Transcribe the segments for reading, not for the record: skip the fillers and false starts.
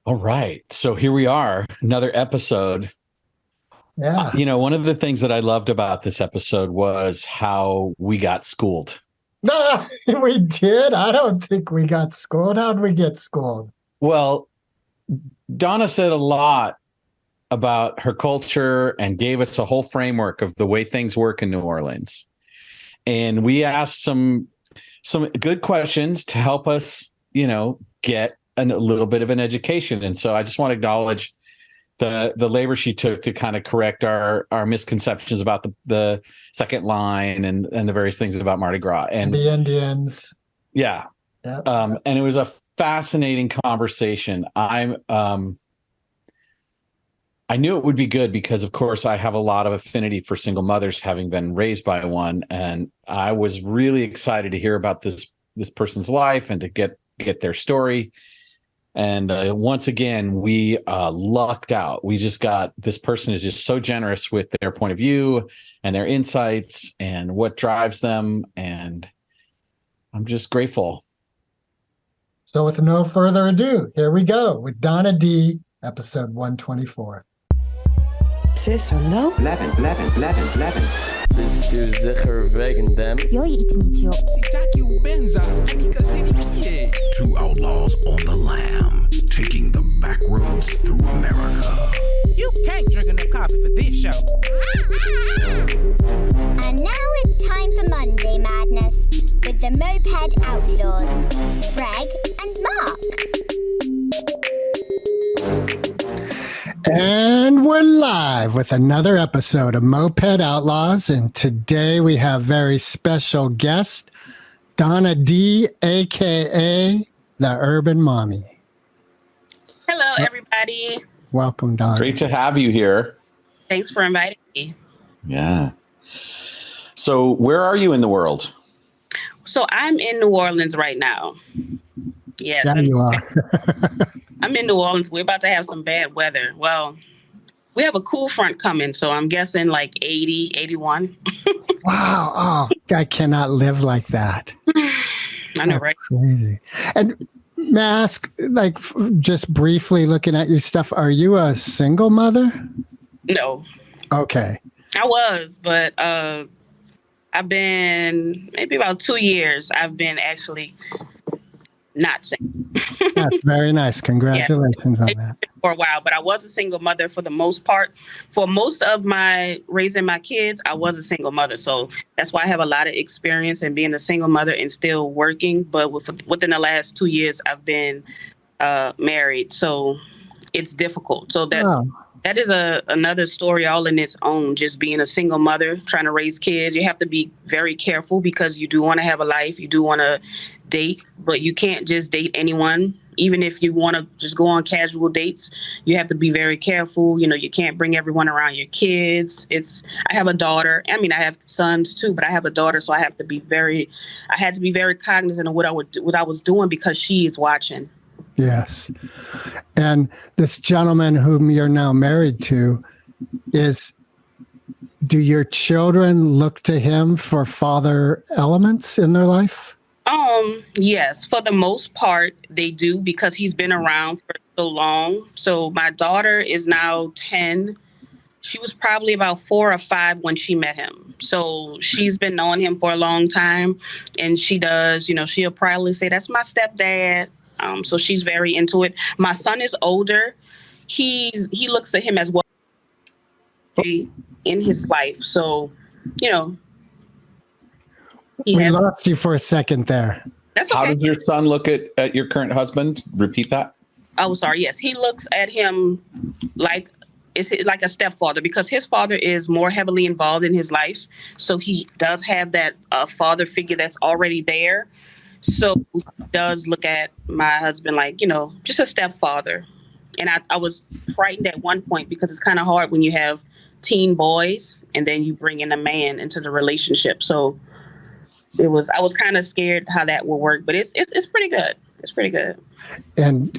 All right. So here we are, another episode. Yeah. One of the things that I loved about this episode was how we got schooled. No, we did. I don't think we got schooled. How'd we get schooled? Well, Donna said a lot about her culture and gave us a whole framework of the way things work in New Orleans. And we asked some good questions to help us, get a little bit of an education. And so I just want to acknowledge the labor she took to kind of correct our misconceptions about the second line and the various things about Mardi Gras and the Indians. Yeah. Yep. And it was a fascinating conversation. I knew it would be good because, of course, I have a lot of affinity for single mothers, having been raised by one, and I was really excited to hear about this person's life and to get their story. And once again, we lucked out. We just got this person is just so generous with their point of view and their insights and what drives them, and I'm just grateful. So, with no further ado, here we go with Donna D, episode 124. Sis, hallo? Blijven. Bist du sicher wegen dem? Yo je iets niet, joh. Two outlaws on the lam, taking the back roads through America. You can't drink enough coffee for this show. And now it's time for Monday Madness with the Moped Outlaws, Greg and Mark. And we're live with another episode of Moped Outlaws. And today we have very special guest, Donna D, a.k.a. the Urban Mommy. Hello, everybody. Welcome, Donna. Great to have you here. Thanks for inviting me. Yeah. So where are you in the world? So I'm in New Orleans right now. Yes. There you are. I'm in New Orleans. We're about to have some bad weather. Well, we have a cool front coming, so I'm guessing like 80, 81. Wow. Oh, I cannot live like that. I know, right? Crazy. And may I ask, like, just briefly looking at your stuff, are you a single mother? No. Okay. I was, but I've been maybe about 2 years. I've been actually not single. That's very nice. Congratulations on that. For a while, but I was a single mother for the most part. For most of my raising my kids, I was a single mother. So that's why I have a lot of experience in being a single mother and still working. But within the last 2 years, I've been married. So it's difficult. So that is another story all in its own, just being a single mother, trying to raise kids. You have to be very careful because you do want to have a life. You do want to date, but you can't just date anyone. Even if you want to just go on casual dates, you have to be very careful. You can't bring everyone around your kids. I have a daughter. I mean, I have sons too, but I have a daughter, so I had to be very cognizant of what I was doing because she is watching. Yes. And this gentleman whom you're now married to, do your children look to him for father elements in their life? Yes, for the most part, they do because he's been around for so long. So my daughter is now 10. She was probably about 4 or 5 when she met him. So she's been knowing him for a long time. And she does, she'll probably say, that's my stepdad. So she's very into it. My son is older. He looks at him as well in his life. So, we lost you for a second there. That's okay. How does your son look at your current husband? Repeat that. Oh, sorry. Yes. He looks at him like a stepfather because his father is more heavily involved in his life. So he does have that father figure that's already there. So he does look at my husband like, just a stepfather. And I was frightened at one point because it's kind of hard when you have teen boys and then you bring in a man into the relationship. So I was kind of scared how that will work, but it's pretty good. It's pretty good. And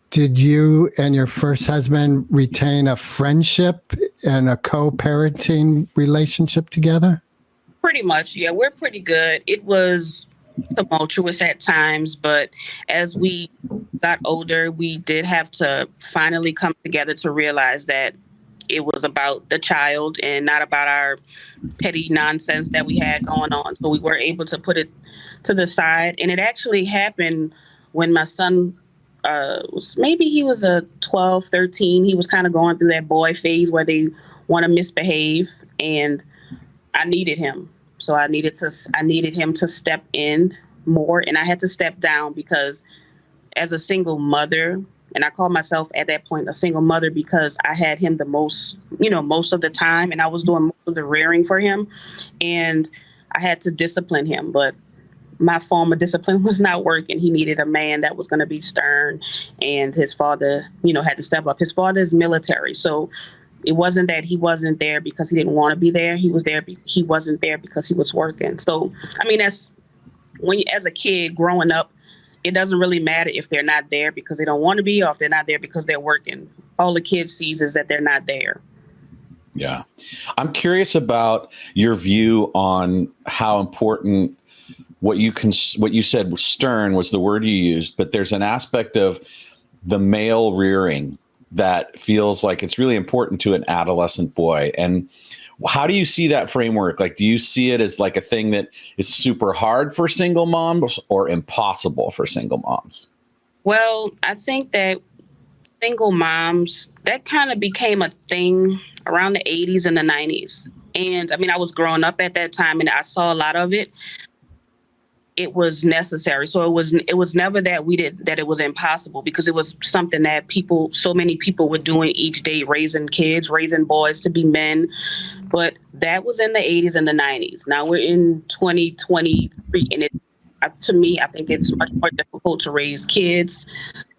did you and your first husband retain a friendship and a co-parenting relationship together? Pretty much. Yeah, we're pretty good. It was tumultuous at times, but as we got older, we did have to finally come together to realize that it was about the child and not about our petty nonsense that we had going on. So we were able to put it to the side. And it actually happened when my son he was a 12, 13. He was kind of going through that boy phase where they want to misbehave. And I needed him. So I needed him to step in more. And I had to step down because as a single mother, and I called myself at that point a single mother because I had him the most of the time, and I was doing most of the rearing for him, and I had to discipline him. But my form of discipline was not working. He needed a man that was going to be stern, and his father, had to step up. His father is military, so it wasn't that he wasn't there because he didn't want to be there. He was there. He wasn't there because he was working. So, that's when you, as a kid growing up, it doesn't really matter if they're not there because they don't want to be or if they're not there because they're working. All the kid sees is that they're not there. Yeah. I'm curious about your view on how important what you said, stern was the word you used, but there's an aspect of the male rearing that feels like it's really important to an adolescent boy. And how do you see that framework? Like, do you see it as like a thing that is super hard for single moms or impossible for single moms? Well, I think that single moms, that kind of became a thing around the 80s and the 90s. And I was growing up at that time and I saw a lot of it. It was necessary. So it was never that it was impossible, because it was something that so many people were doing each day, raising kids, raising boys to be men. But that was in the 80s and the 90s. Now we're in 2023, and to me, I think it's much more difficult to raise kids,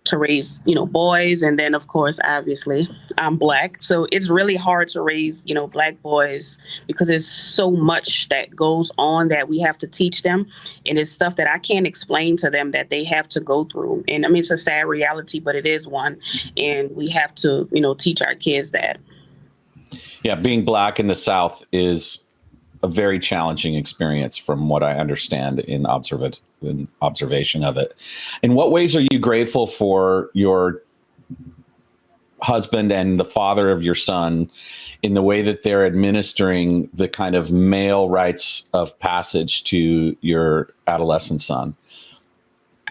to raise, boys. And then, of course, obviously, I'm Black. So it's really hard to raise, Black boys because there's so much that goes on that we have to teach them. And it's stuff that I can't explain to them that they have to go through. And it's a sad reality, but it is one. And we have to, teach our kids that. Yeah, being Black in the South is a very challenging experience from what I understand in observation of it. In what ways are you grateful for your husband and the father of your son in the way that they're administering the kind of male rites of passage to your adolescent son?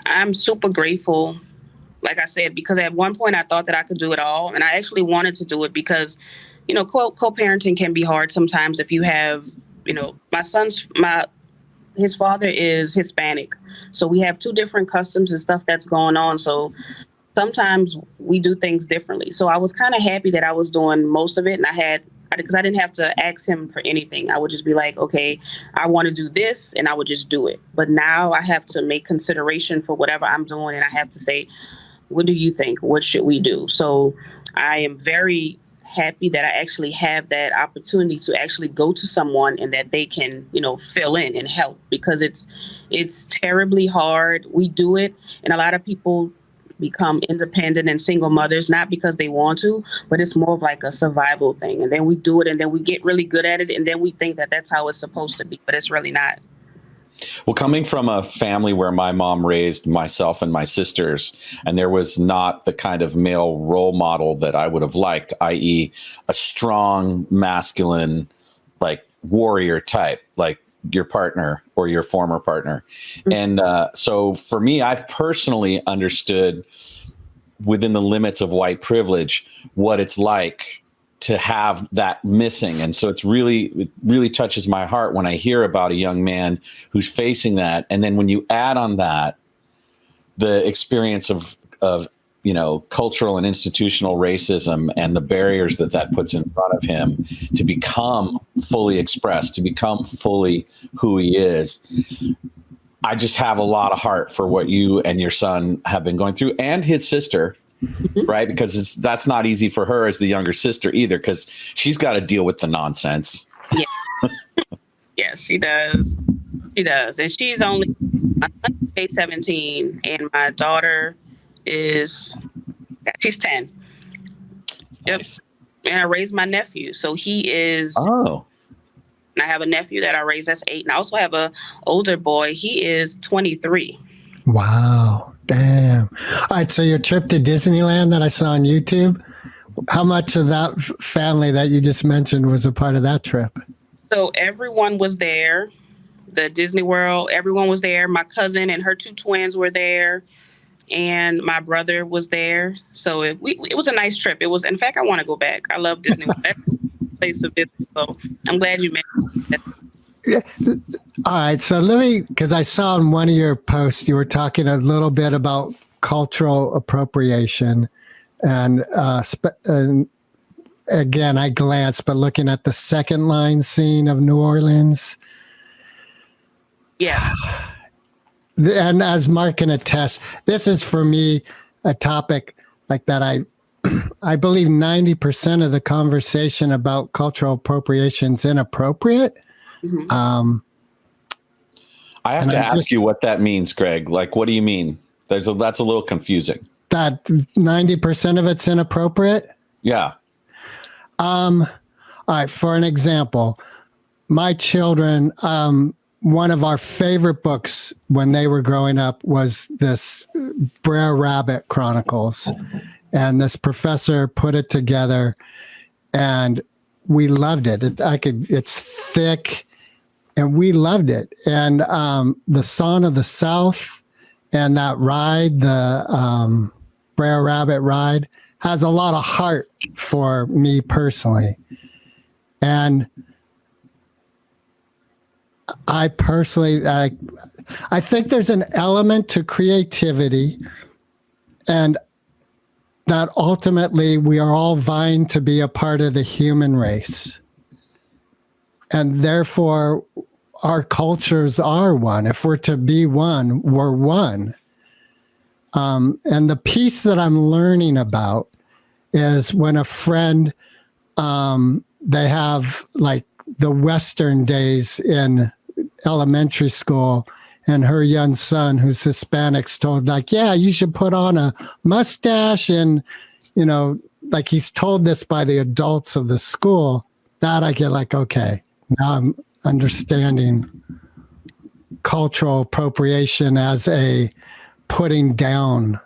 I'm super grateful, like I said, because at one point I thought that I could do it all. And I actually wanted to do it because, co-parenting can be hard sometimes if you have, his father is Hispanic. So we have two different customs and stuff that's going on. So sometimes we do things differently. So I was kind of happy that I was doing most of it. And because I didn't have to ask him for anything. I would just be like, okay, I want to do this, and I would just do it. But now I have to make consideration for whatever I'm doing. And I have to say, what do you think? What should we do? So I am very happy that I actually have that opportunity to actually go to someone and that they can, fill in and help, because it's terribly hard. We do it, and a lot of people become independent and single mothers, not because they want to, but it's more of like a survival thing. And then we do it, and then we get really good at it, and then we think that that's how it's supposed to be, but it's really not. Well, coming from a family where my mom raised myself and my sisters, and there was not the kind of male role model that I would have liked, i.e. a strong, masculine, like warrior type, like your partner or your former partner. Mm-hmm. And so for me, I've personally understood within the limits of white privilege what it's like to have that missing. And so it really touches my heart when I hear about a young man who's facing that. And then when you add on that the experience of cultural and institutional racism and the barriers that puts in front of him to become fully expressed, to become fully who he is, I just have a lot of heart for what you and your son have been going through, and his sister. Mm-hmm. Right? Because that's not easy for her as the younger sister either, because she's got to deal with the nonsense. Yeah. Yes, she does. She does. And she's only 17, and my daughter she's 10. Yep. Nice. And I raised my nephew. So he is And I have a nephew that I raised that's 8. And I also have a older boy. He is 23. Wow. Damn. All right. So your trip to Disneyland that I saw on YouTube, how much of that family that you just mentioned was a part of that trip? So everyone was there. The Disney World, everyone was there. My cousin and her 2 twins were there. And my brother was there. So it was a nice trip. It was, in fact, I want to go back. I love Disney World. That's a place to visit. So I'm glad you mentioned that. All right. So because I saw in one of your posts, you were talking a little bit about cultural appropriation. And again, I glanced, but looking at the second line scene of New Orleans. Yeah. And as Mark can attest, this is for me a topic like that. I believe 90% of the conversation about cultural appropriation is inappropriate. Mm-hmm. I have to ask you what that means, Greg. Like, what do you mean? That's a little confusing. That 90% of it's inappropriate? Yeah. All right. For an example, my children, one of our favorite books when they were growing up was this Brer Rabbit Chronicles. And this professor put it together and we loved it. It's thick and we loved it. And the Song of the South and that ride, the Brer Rabbit ride, has a lot of heart for me personally. And I personally, I think there's an element to creativity, and that ultimately we are all vying to be a part of the human race. And therefore, our cultures are one. If we're to be one, we're one. And the piece that I'm learning about is when a friend, they have like the Western days in elementary school, and her young son, who's Hispanic, told like, yeah, you should put on a mustache. And, like he's told this by the adults of the school. That I get like, okay, now I'm understanding cultural appropriation as a putting down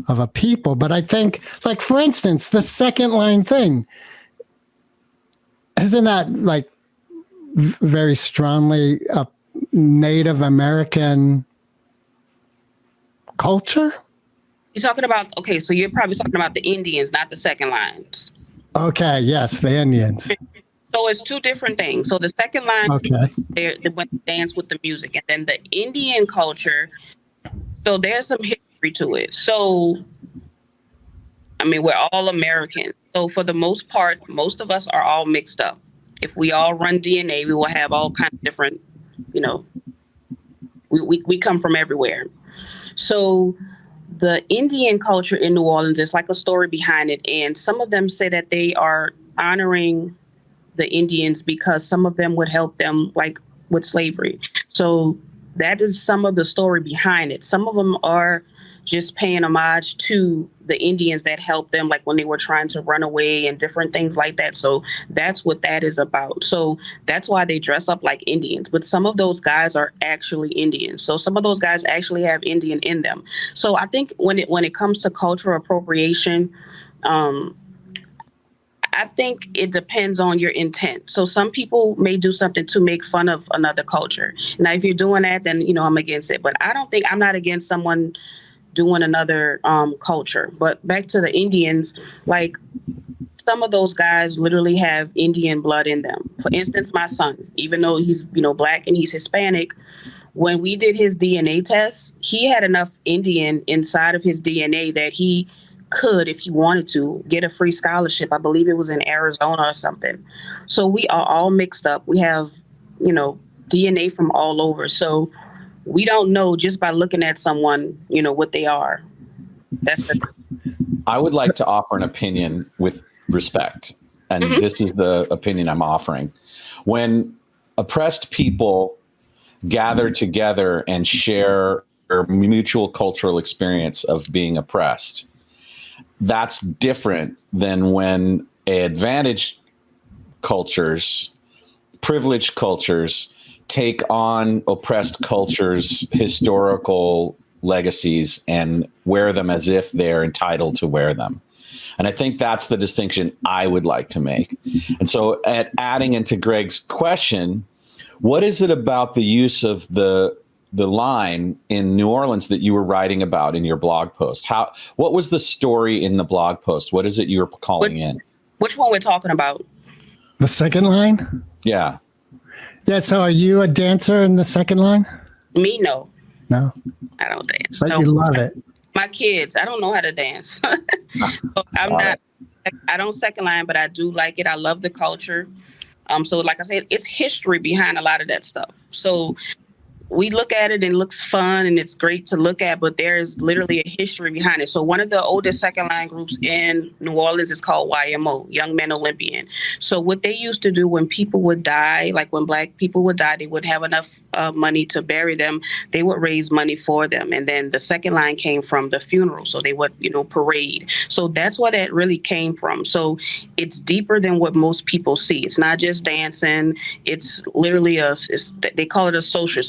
of a people. But I think, like, for instance, the second line thing, isn't that like very strongly a Native American culture? You're talking about, okay, so you're probably talking about the Indians, not the second lines. Okay, yes, the Indians. So it's 2 different things. So the second line, okay, they went to dance with the music. And then the Indian culture, so there's some history to it. So, I mean, we're all American. So for the most part, most of us are all mixed up. If we all run DNA, we will have all kinds of different, we come from everywhere. So the Indian culture in New Orleans, there's like a story behind it. And some of them say that they are honoring the Indians because some of them would help them like with slavery. So that is some of the story behind it. Some of them are just paying homage to the Indians that helped them, like when they were trying to run away and different things like that. So that's what that is about. So that's why they dress up like Indians. But some of those guys are actually Indians. So some of those guys actually have Indian in them. So I think when it comes to cultural appropriation, I think it depends on your intent. So some people may do something to make fun of another culture. Now, if you're doing that, then, I'm against it. But I'm not against someone doing another culture. But back to the Indians, like some of those guys literally have Indian blood in them. For instance, my son, even though he's, Black and he's Hispanic, when we did his DNA test, he had enough Indian inside of his DNA that he could, if he wanted to, get a free scholarship. I believe it was in Arizona or something. So we are all mixed up. We have, DNA from all over. So we don't know just by looking at someone, what they are. I would like to offer an opinion with respect. And this is the opinion I'm offering. When oppressed people gather together and share their mutual cultural experience of being oppressed, that's different than when advantaged cultures privileged cultures take on oppressed cultures' historical legacies and wear them as if they're entitled to wear them. And I think that's the distinction I would like to make. And so, adding into Greg's question, what is it about the use of the line in New Orleans that you were writing about in your blog post? What was the story in the blog post? What is it you were calling in? Which one we're talking about? The second line? Yeah. Yeah. So are you a dancer in the second line? Me, no. No. I don't dance. But No. you love it. My kids, I don't know how to dance. I don't second line, but I do like it. I love the culture. So like I said, it's history behind a lot of that stuff. So we look at it and it looks fun and it's great to look at, but there's literally a history behind it. So one of the oldest second line groups in New Orleans is called YMO, Young Men Olympian. So what they used to do when people would die, like when Black people would die, they would have enough money to bury them. They would raise money for them. And then the second line came from the funeral. So they would, parade. So that's where that really came from. So it's deeper than what most people see. It's not just dancing. It's literally they call it a social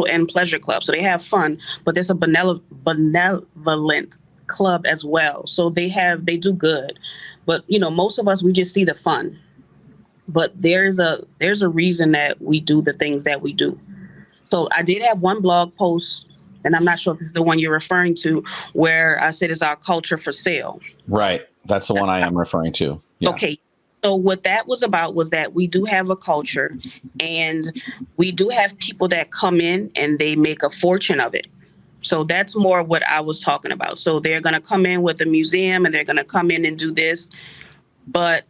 and pleasure club. So they have fun, but there's a benevolent club as well. So they do good. But, most of us, we just see the fun. But there's a reason that we do the things that we do. So I did have one blog post, and I'm not sure if this is the one you're referring to, where I said, is our culture for sale? Right. That's the one I am referring to. Yeah. Okay. So what that was about was that we do have a culture and we do have people that come in and they make a fortune of it. So that's more what I was talking about. So they're going to come in with a museum and they're going to come in and do this. But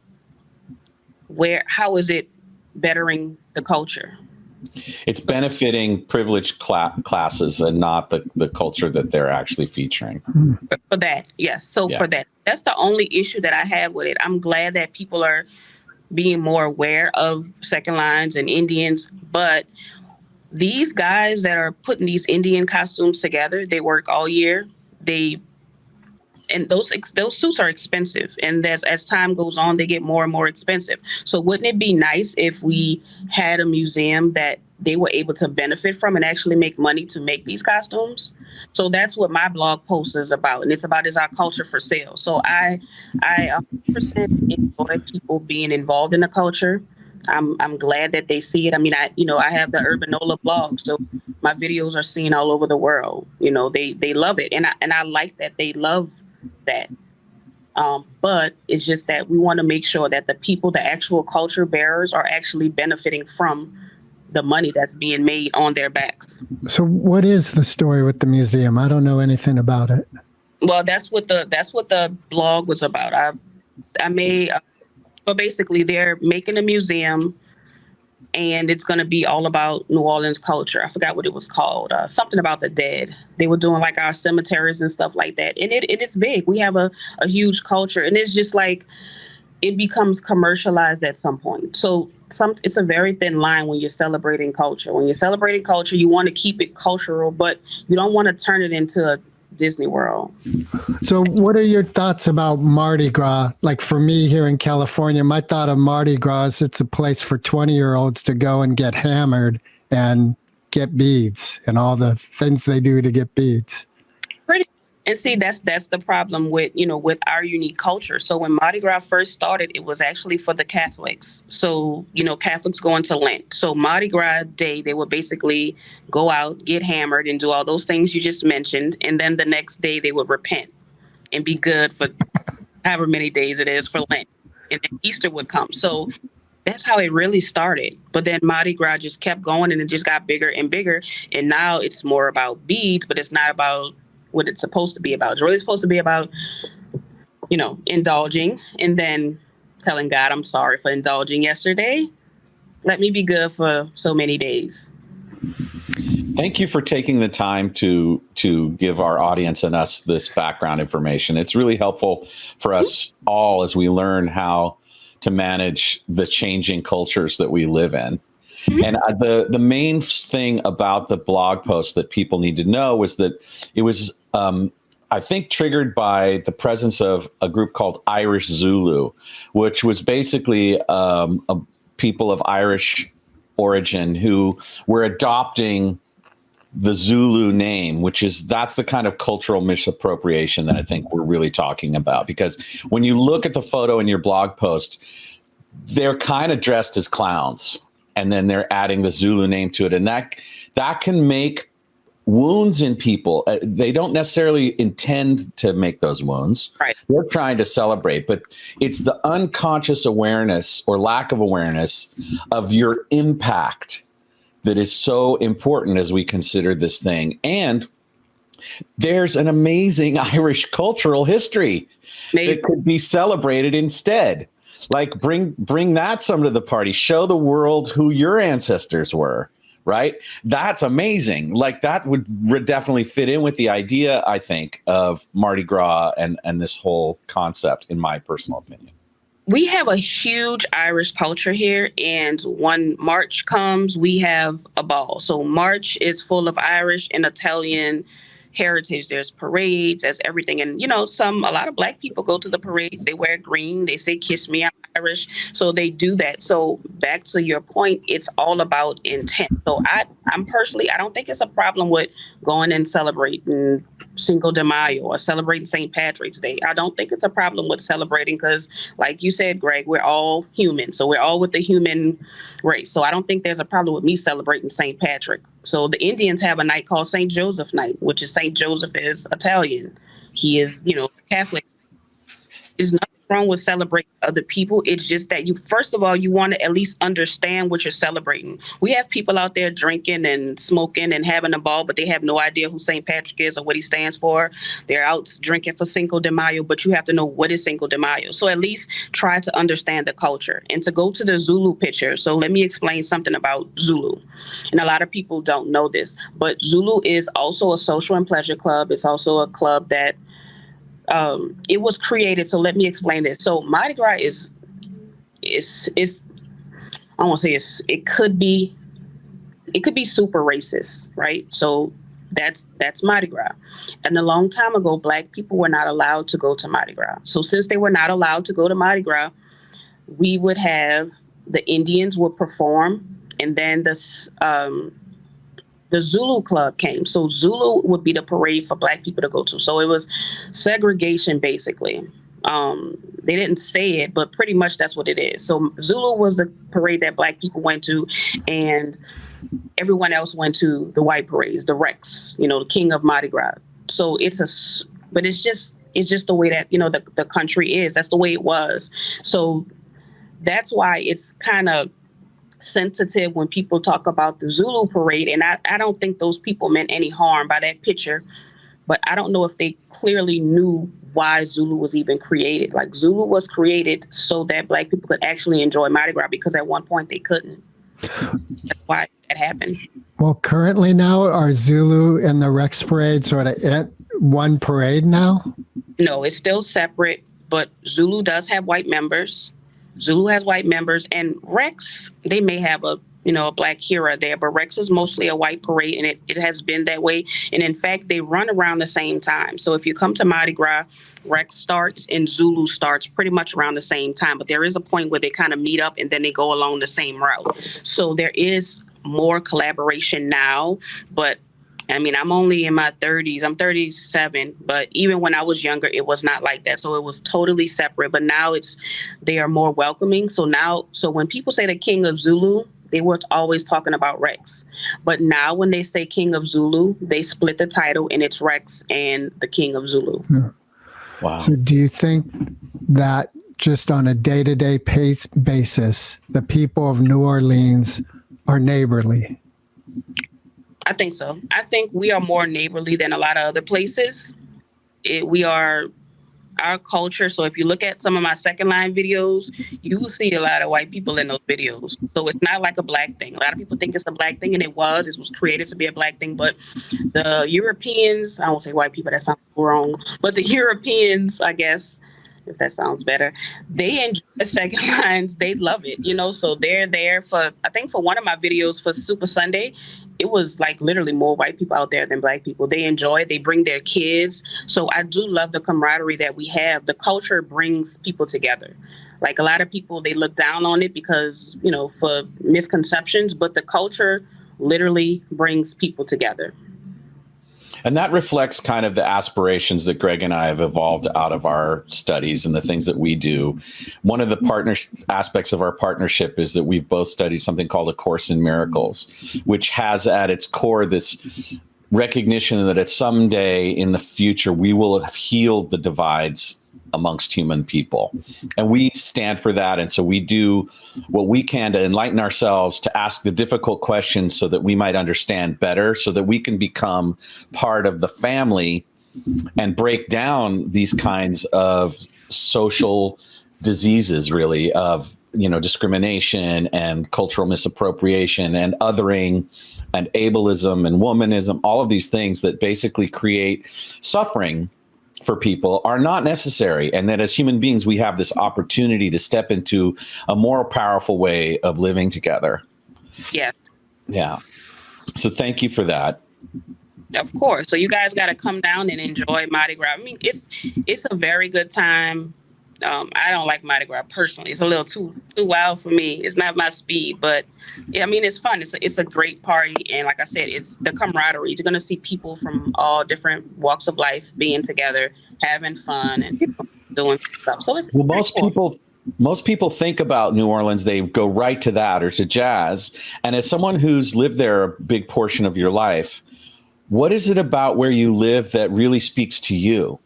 how is it bettering the culture? It's benefiting privileged classes and not the culture that they're actually featuring. For that, yes. So Yeah. for that, that's the only issue that I have with it. I'm glad that people are being more aware of second lines and Indians, but these guys that are putting these Indian costumes together, they work all year. And those suits are expensive. And as time goes on, they get more and more expensive. So wouldn't it be nice if we had a museum that they were able to benefit from and actually make money to make these costumes? So that's what my blog post is about. And it's about, is our culture for sale? So I 100% enjoy people being involved in the culture. I'm glad that they see it. I mean, I have the Urbanola blog, so my videos are seen all over the world. They love it. And I like that they love that. But it's just that we want to make sure that the people, the actual culture bearers, are actually benefiting from the money that's being made on their backs. So what is the story with the museum? I don't know anything about it. Well, that's what the blog was about. But basically they're making a museum and it's going to be all about New Orleans culture. I forgot what it was called. Something about the dead. They were doing like our cemeteries and stuff like that. And it's big. We have a huge culture, and it's just like it becomes commercialized at some point. So it's a very thin line when you're celebrating culture. When you're celebrating culture, you want to keep it cultural, but you don't want to turn it into a Disney World. So what are your thoughts about Mardi Gras? Like for me here in California, my thought of Mardi Gras is it's a place for 20-year-olds to go and get hammered and get beads and all the things they do to get beads. And see, that's the problem with our unique culture. So when Mardi Gras first started, it was actually for the Catholics. So, Catholics go into Lent. So Mardi Gras Day, they would basically go out, get hammered, and do all those things you just mentioned. And then the next day they would repent and be good for however many days it is for Lent. And then Easter would come. So that's how it really started. But then Mardi Gras just kept going and it just got bigger and bigger. And now it's more about beads, but it's not about what it's supposed to be about. It's really supposed to be about, indulging and then telling God, I'm sorry for indulging yesterday. Let me be good for so many days. Thank you for taking the time to give our audience and us this background information. It's really helpful for us all as we learn how to manage the changing cultures that we live in. And the main thing about the blog post that people need to know was that it was, I think, triggered by the presence of a group called Irish Zulu, which was basically a people of Irish origin who were adopting the Zulu name, that's the kind of cultural misappropriation that I think we're really talking about. Because when you look at the photo in your blog post, they're kind of dressed as clowns, and then they're adding the Zulu name to it. And that can make wounds in people. They don't necessarily intend to make those wounds. Right. They're trying to celebrate, but it's the unconscious awareness or lack of awareness of your impact that is so important as we consider this thing. And there's an amazing Irish cultural history that could be celebrated instead. Like bring that some to the party. Show the world who your ancestors were. Right? That's amazing. Like that would definitely fit in with the idea, I think, of Mardi Gras and this whole concept, in my personal opinion. We have a huge Irish culture here, and when March comes, we have a ball. So March is full of Irish and Italian heritage. There's parades, there's everything. And, a lot of Black people go to the parades. They wear green. They say, "Kiss me, I'm Irish." So they do that. So back to your point, it's all about intent. So I'm personally, I don't think it's a problem with going and celebrating Cinco de Mayo or celebrating St. Patrick's Day. I don't think it's a problem with celebrating because, like you said, Greg, we're all human. So we're all with the human race. So I don't think there's a problem with me celebrating St. Patrick. So the Indians have a night called St. Joseph Night, which is St. Joseph is Italian. He is, Catholic. There's nothing wrong with celebrating other people. It's just that first of all, you want to at least understand what you're celebrating. We have people out there drinking and smoking and having a ball, but they have no idea who St. Patrick is or what he stands for. They're out drinking for Cinco de Mayo, but you have to know what is Cinco de Mayo. So at least try to understand the culture. And to go to the Zulu picture, so let me explain something about Zulu. And a lot of people don't know this, but Zulu is also a social and pleasure club. It's also a club that it was created. So let me explain this. So Mardi Gras is I won't say it could be super racist, right? So that's Mardi Gras. And a long time ago, Black people were not allowed to go to Mardi Gras. So since they were not allowed to go to Mardi Gras, we would have the Indians would perform, and then the Zulu club came. So Zulu would be the parade for Black people to go to. So it was segregation, basically. They didn't say it, but pretty much that's what it is. So Zulu was the parade that Black people went to, and everyone else went to the white parades, the Rex, the king of Mardi Gras. So it's just the way that, the country is. That's the way it was. So that's why it's kind of sensitive when people talk about the Zulu parade. And I don't think those people meant any harm by that picture, but I don't know if they clearly knew why Zulu was even created. Like Zulu was created so that Black people could actually enjoy Mardi Gras, because at one point they couldn't. That's why that happened. Well, currently now, are Zulu and the Rex parade sort of at one parade now? No, it's still separate, but Zulu does have white members. Zulu has white members, and Rex, they may have a Black hero there, but Rex is mostly a white parade, and it has been that way. And in fact, they run around the same time. So if you come to Mardi Gras, Rex starts and Zulu starts pretty much around the same time. But there is a point where they kind of meet up and then they go along the same route. So there is more collaboration now, but I mean, I'm only in my 30s. I'm 37, but even when I was younger, it was not like that. So it was totally separate. But now they are more welcoming. So when people say the King of Zulu, they were always talking about Rex. But now when they say King of Zulu, they split the title and it's Rex and the King of Zulu. Yeah. Wow. So do you think that just on a day-to-day basis, the people of New Orleans are neighborly? I think so. I think we are more neighborly than a lot of other places. Our culture. So if you look at some of my second line videos, you will see a lot of white people in those videos. So it's not like a Black thing. A lot of people think it's a Black thing, and it was created to be a Black thing. But the Europeans, I won't say white people, that sounds wrong, but the Europeans, I guess, if that sounds better, they enjoy the second lines. They love it, so they're there for one of my videos for Super Sunday, it was like literally more white people out there than Black people. They enjoy it. They bring their kids. So I do love the camaraderie that we have. The culture brings people together. Like a lot of people, they look down on it because, for misconceptions, but the culture literally brings people together. And that reflects kind of the aspirations that Greg and I have evolved out of our studies and the things that we do. One of the aspects of our partnership is that we've both studied something called A Course in Miracles, which has at its core this recognition that at someday in the future, we will have healed the divides amongst human people. And we stand for that. And so we do what we can to enlighten ourselves, to ask the difficult questions so that we might understand better, so that we can become part of the family and break down these kinds of social diseases, really, of, discrimination and cultural misappropriation and othering and ableism and womanism, all of these things that basically create suffering for people are not necessary. And that as human beings, we have this opportunity to step into a more powerful way of living together. Yeah. Yeah. So thank you for that. Of course. So you guys got to come down and enjoy Mardi Gras. I mean, it's a very good time. I don't like Mardi Gras personally. It's a little too wild for me. It's not my speed, but yeah, I mean, it's fun. It's a great party. And like I said, it's the camaraderie. You're going to see people from all different walks of life being together, having fun and doing stuff. So it's most people think about New Orleans, they go right to that or to jazz. And as someone who's lived there a big portion of your life, what is it about where you live that really speaks to you?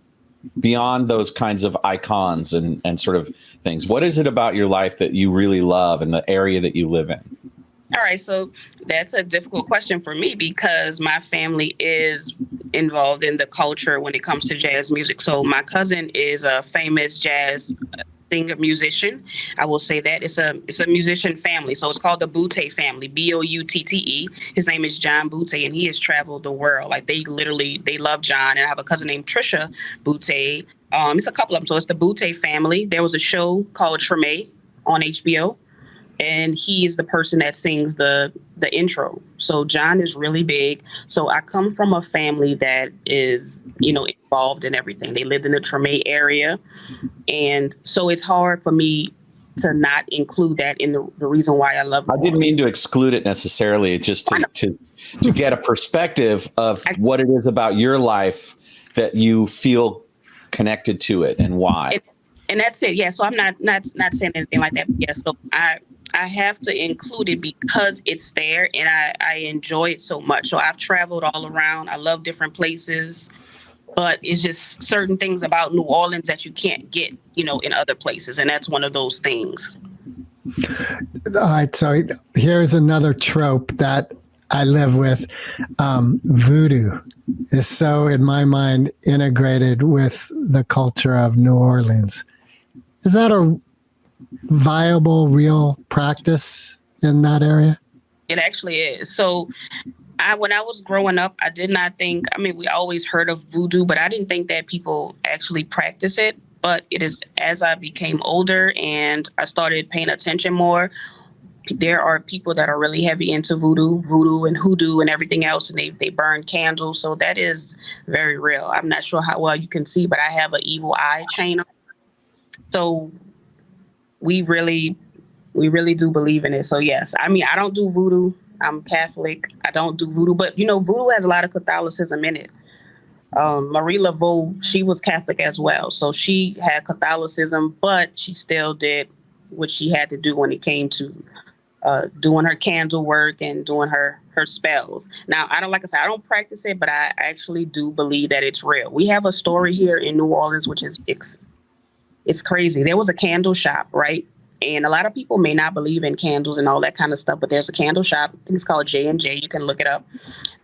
Beyond those kinds of icons and sort of things, what is it about your life that you really love and the area that you live in? All right, so that's a difficult question for me because my family is involved in the culture when it comes to jazz music. So my cousin is a famous jazz singer musician. I will say that it's a musician family. So it's called the Boutte family, Boutte. His name is John Boutte, and he has traveled the world. Like they love John. And I have a cousin named Trisha Boutte. It's a couple of them. So it's the Boutte family. There was a show called Treme on HBO, and he is the person that sings the intro. So John is really big. So I come from a family that is, involved in everything. They lived in the Treme area. And so it's hard for me to not include that in the reason why I love it. I didn't mean to exclude it necessarily, just to get a perspective of what it is about your life that you feel connected to it and why. And that's it. Yeah. So I'm not saying anything like that. Yeah. So I have to include it because it's there and I enjoy it so much. So I've traveled all around. I love different places, but it's just certain things about New Orleans that you can't get, in other places. And that's one of those things. All right. So here's another trope that I live with. Voodoo is so, in my mind, integrated with the culture of New Orleans. Is that a viable, real practice in that area? It actually is. So when I was growing up, I did not think, we always heard of voodoo, but I didn't think that people actually practice it. But it is as I became older and I started paying attention more, there are people that are really heavy into voodoo and hoodoo and everything else, and they burn candles. So that is very real. I'm not sure how well you can see, but I have an evil eye chain on. So we really do believe in it. So yes, I don't do voodoo. I'm Catholic. I don't do voodoo, but voodoo has a lot of Catholicism in it. Marie Laveau, she was Catholic as well. So she had Catholicism, but she still did what she had to do when it came to doing her candle work and doing her spells. Now, I don't practice it, but I actually do believe that it's real. We have a story here in New Orleans, which is it's crazy. There was a candle shop, right? And a lot of people may not believe in candles and all that kind of stuff, but there's a candle shop. I think it's called J&J. You can look it up.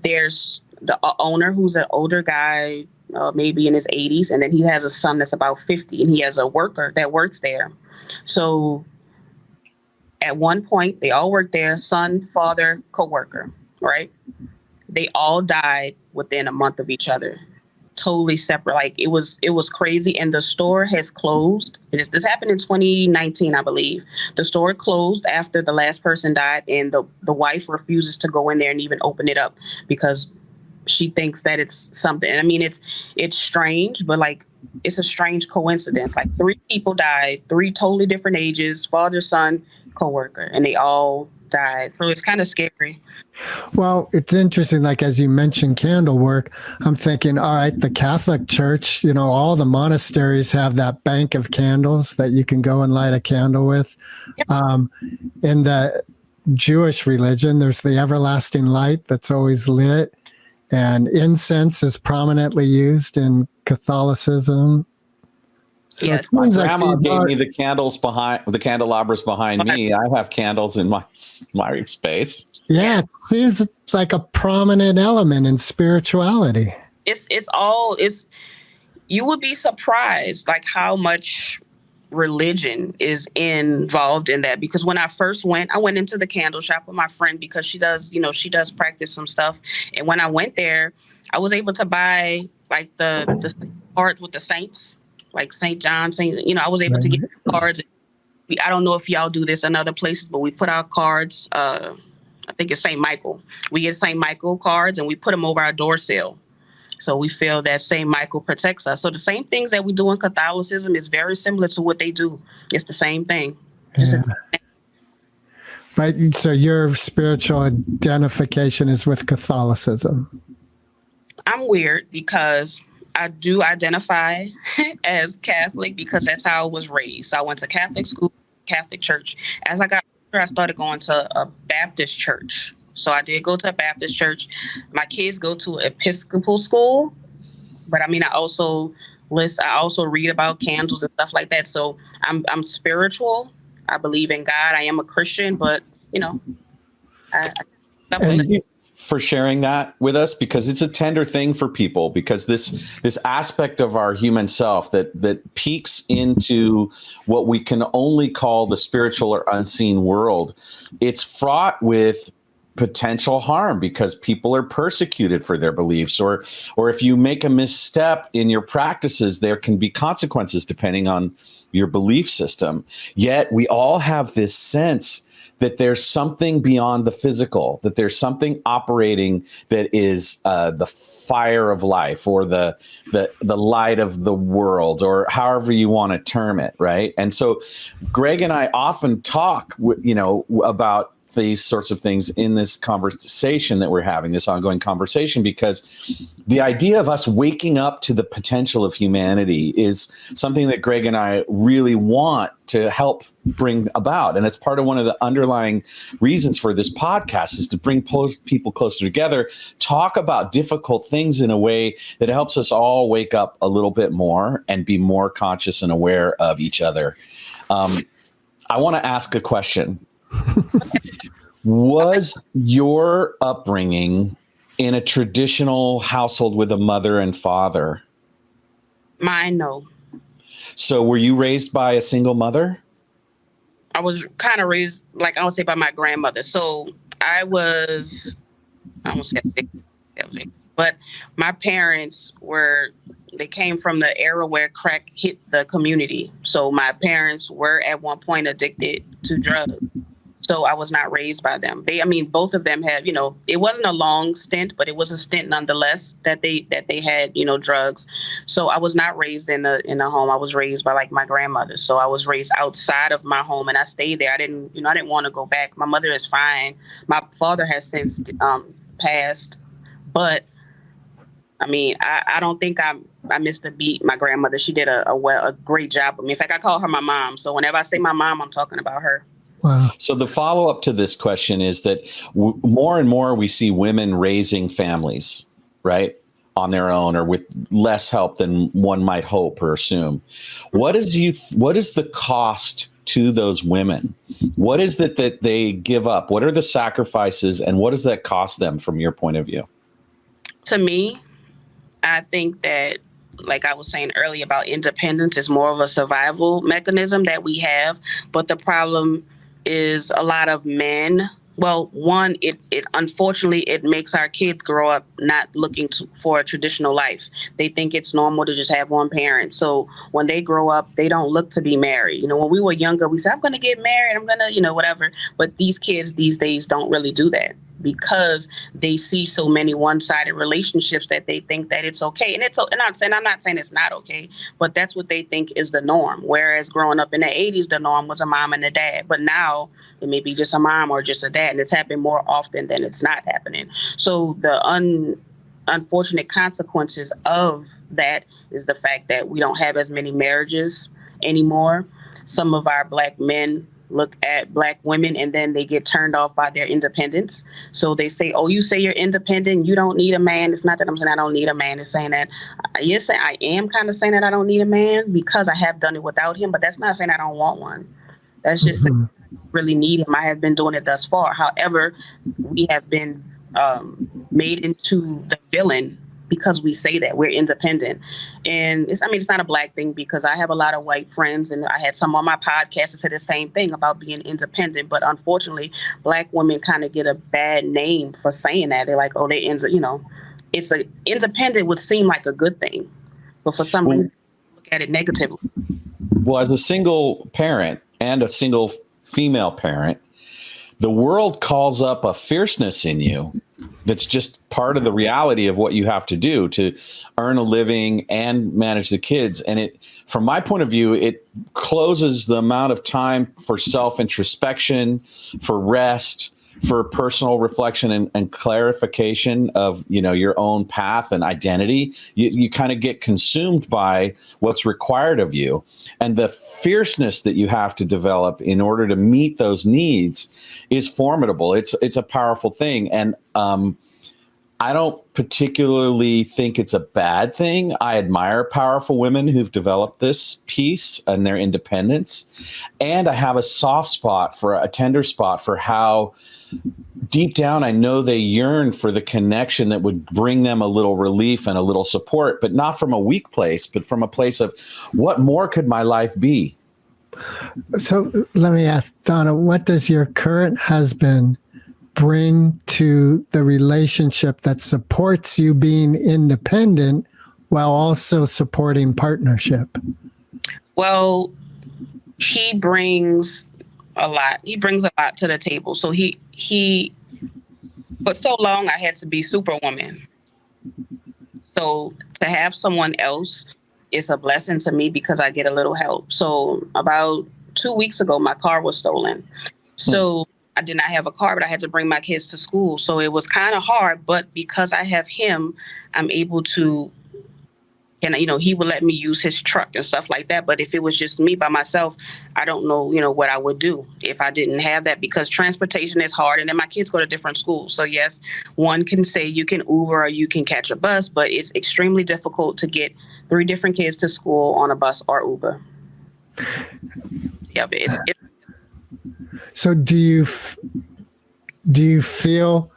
There's the owner, who's an older guy, maybe in his 80s, and then he has a son that's about 50, and he has a worker that works there. So at one point, they all worked there, son, father, co-worker, right? They all died within a month of each other. Totally separate. Like it was crazy. And the store has closed. This happened in 2019, I believe. The store closed after the last person died, and the wife refuses to go in there and even open it up because she thinks that it's something. I mean, it's strange, but like it's a strange coincidence. Like 3 people died, 3 totally different ages, father, son, coworker, and they all died. So it's kind of scary. Well, it's interesting. Like, as you mentioned candle work, I'm thinking, all right, the Catholic Church, you know, all the monasteries have that bank of candles that you can go and light a candle with. Yep. In the Jewish religion, there's the everlasting light that's always lit, and incense is prominently used in Catholicism. So Yes. My grandma gave me the candles behind the candelabras behind me. I have candles in my space. Yeah, it seems like a prominent element in spirituality. It's you would be surprised like how much religion is involved in that, because when I first went, I went into the candle shop with my friend because she does practice some stuff. And when I went there, I was able to buy like the cards with the saints, like St. John, I was able to get cards. I don't know if y'all do this in other places, but we put our cards, I think it's St. Michael. We get St. Michael cards and we put them over our door sill. So we feel that St. Michael protects us. So the same things that we do in Catholicism is very similar to what they do. It's the same thing. Yeah. But so your spiritual identification is with Catholicism. I'm weird because I do identify as Catholic because that's how I was raised. So I went to Catholic school, Catholic church. As I got older, I started going to a Baptist church. So I did go to a Baptist church. My kids go to Episcopal school, but I mean, I also read about candles and stuff like that. So I'm spiritual. I believe in God. I am a Christian, but Thank you for sharing that with us, because it's a tender thing for people, because this aspect of our human self that peeks into what we can only call the spiritual or unseen world, it's fraught with potential harm because people are persecuted for their beliefs, or if you make a misstep in your practices, there can be consequences depending on your belief system. Yet we all have this sense that there's something beyond the physical, that there's something operating that is the fire of life, or the light of the world, or however you want to term it, right? And so Greg and I often talk about these sorts of things in this conversation that we're having, this ongoing conversation, because the idea of us waking up to the potential of humanity is something that Greg and I really want to help bring about. And that's part of one of the underlying reasons for this podcast, is to bring people closer together, talk about difficult things in a way that helps us all wake up a little bit more and be more conscious and aware of each other. I want to ask a question. Was your upbringing in a traditional household with a mother and father? Mine, no. So were you raised by a single mother? I was kind of raised, like I would say, by my grandmother. So I won't say but my parents they came from the era where crack hit the community. So my parents were at one point addicted to drugs. So I was not raised by them. Both of them had, it wasn't a long stint, but it was a stint nonetheless that they had, drugs. So I was not raised in a home. I was raised by like my grandmother. So I was raised outside of my home, and I stayed there. I didn't want to go back. My mother is fine. My father has since passed, but I don't think I missed a beat. My grandmother, she did a great job with me. In fact, I call her my mom. So whenever I say my mom, I'm talking about her. Wow. So the follow-up to this question is that more and more we see women raising families, right, on their own, or with less help than one might hope or assume. What is the cost to those women? What is it that they give up? What are the sacrifices, and what does that cost them from your point of view? To me, I think that, like I was saying earlier about independence, is more of a survival mechanism that we have. But the problem is a lot of men. Well, one, it unfortunately, it makes our kids grow up not looking for a traditional life. They think it's normal to just have one parent. So when they grow up, they don't look to be married. When we were younger, we said, I'm going to get married. I'm going to, whatever. But these kids these days don't really do that. because they see so many one-sided relationships that they think that it's okay. And I'm not saying it's not okay, but that's what they think is the norm. Whereas growing up in the 80s, the norm was a mom and a dad. But now it may be just a mom or just a dad, and it's happening more often than it's not happening. So the unfortunate consequences of that is the fact that we don't have as many marriages anymore. Some of our Black men look at Black women and then they get turned off by their independence. So they say, oh, you say you're independent, you don't need a man. It's not that I'm saying I don't need a man. It's saying that, yes, I am kind of saying that I don't need a man because I have done it without him, but that's not saying I don't want one. That's just saying I don't really need him. I have been doing it thus far. However, we have been made into the villain because we say that we're independent. And it's not a Black thing, because I have a lot of white friends, and I had some on my podcast that said the same thing about being independent. But unfortunately, Black women kind of get a bad name for saying that. They're like, oh, it's independent would seem like a good thing, but for some reason, look at it negatively. Well, as a single parent and a single female parent, the world calls up a fierceness in you that's just part of the reality of what you have to do to earn a living and manage the kids. And it, from my point of view, it closes the amount of time for self-introspection, for rest, for personal reflection and clarification of, your own path and identity. You kind of get consumed by what's required of you, and the fierceness that you have to develop in order to meet those needs is formidable. It's a powerful thing. And I don't particularly think it's a bad thing. I admire powerful women who've developed this piece and their independence. And I have a tender spot for how deep down I know they yearn for the connection that would bring them a little relief and a little support, but not from a weak place, but from a place of what more could my life be? So let me ask, Donna, what does your current husband bring to the relationship that supports you being independent while also supporting partnership? Well, he brings a lot. He brings a lot to the table. So he for so long I had to be superwoman. So to have someone else is a blessing to me because I get a little help. So about 2 weeks ago, my car was stolen. So I did not have a car, but I had to bring my kids to school. So it was kind of hard, but because I have him, I'm able to, he would let me use his truck and stuff like that. But if it was just me by myself, I don't know, what I would do if I didn't have that, because transportation is hard. And then my kids go to different schools. So yes, one can say you can Uber or you can catch a bus, but it's extremely difficult to get 3 different kids to school on a bus or Uber. Yeah, but it's So do you feel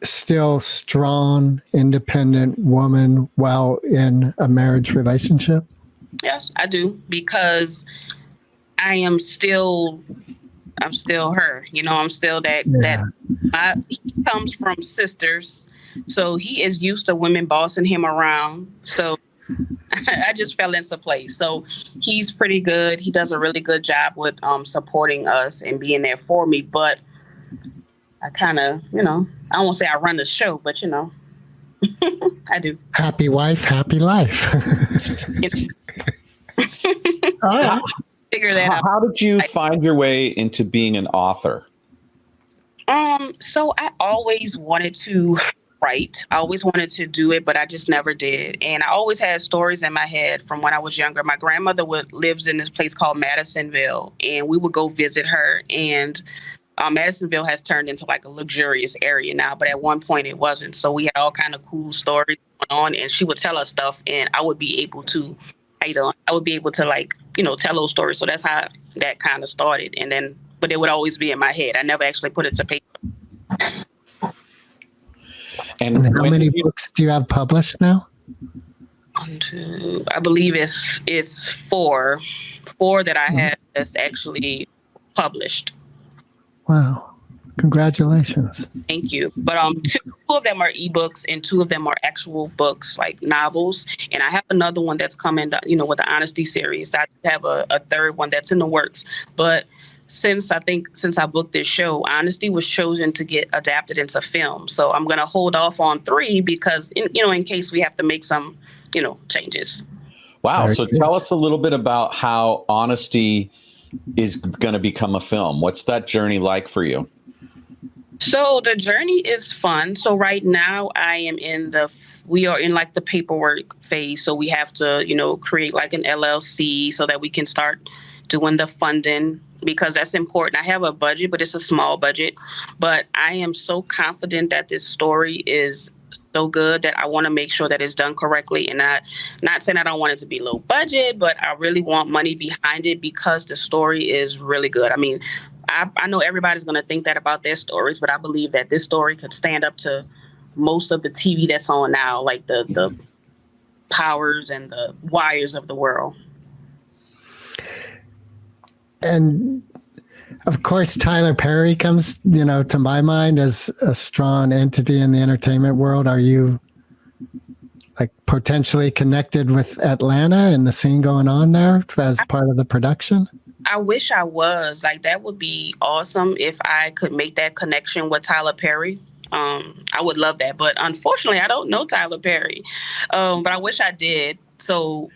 still strong, independent woman while in a marriage relationship? Yes, I do, because I'm still her. I'm still that he comes from sisters, so he is used to women bossing him around. So I just fell into place. So he's pretty good. He does a really good job with supporting us and being there for me. But I kind of, I won't say I run the show, but I do. Happy wife, happy life. All right. Figure that out. How did you find your way into being an author? So I always wanted to write. I always wanted to do it, but I just never did. And I always had stories in my head from when I was younger. My grandmother lives in this place called Madisonville, and we would go visit her. And Madisonville has turned into like a luxurious area now, but at one point it wasn't. So we had all kind of cool stories going on, and she would tell us stuff, and I would be able to, tell those stories. So that's how that kind of started. And then, but it would always be in my head. I never actually put it to paper. And how many books do you have published now? I believe it's 4 that I have that's actually published. Wow. Congratulations. Thank you. But 2 of them are ebooks and 2 of them are actual books, like novels. And I have another one that's coming, with the Honesty series. I have a 3rd one that's in the works. But since I booked this show, Honesty was chosen to get adapted into film. So I'm going to hold off on 3 because, in case we have to make some, changes. Wow. Very So good. tell us a little bit about how Honesty is going to become a film. What's that journey like for you? So the journey is fun. So right now we are in like the paperwork phase. So we have to, create like an LLC so that we can start doing the funding, because that's important. I have a budget, but it's a small budget. But I am so confident that this story is so good that I want to make sure that it's done correctly. And not saying I don't want it to be low budget, but I really want money behind it because the story is really good. I mean, I know everybody's going to think that about their stories, but I believe that this story could stand up to most of the TV that's on now, like the Powers and the Wires of the world. And of course, Tyler Perry comes, to my mind as a strong entity in the entertainment world. Are you like potentially connected with Atlanta and the scene going on there as part of the production? I wish I was. Like, that would be awesome if I could make that connection with Tyler Perry. I would love that. But unfortunately, I don't know Tyler Perry. But I wish I did. So